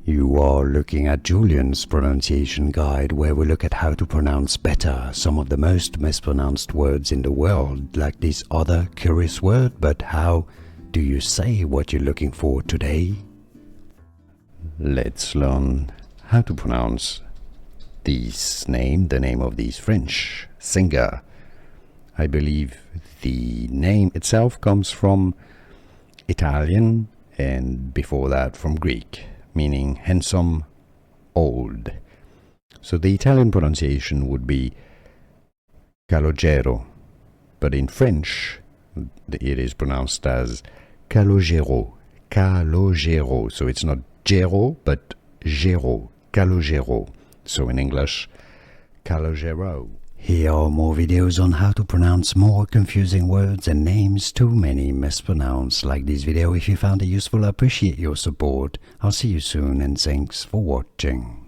You are looking at Julian's pronunciation guide, where we look at how to pronounce better some of the most mispronounced words in the world, like this other curious word. But how do you say what you're looking for today? Let's learn how to pronounce the name of this French singer. I believe the name itself comes from Italian and before that from Greek, meaning handsome, old. So the Italian pronunciation would be Calogero, but in French it is pronounced as Calogero, Calogero. So it's not Gero, but Gero, Calogero. So in English, Calogero. Here are more videos on how to pronounce more confusing words and names too many mispronounced. Like this video if you found it useful. I appreciate your support. I'll see you soon and thanks for watching.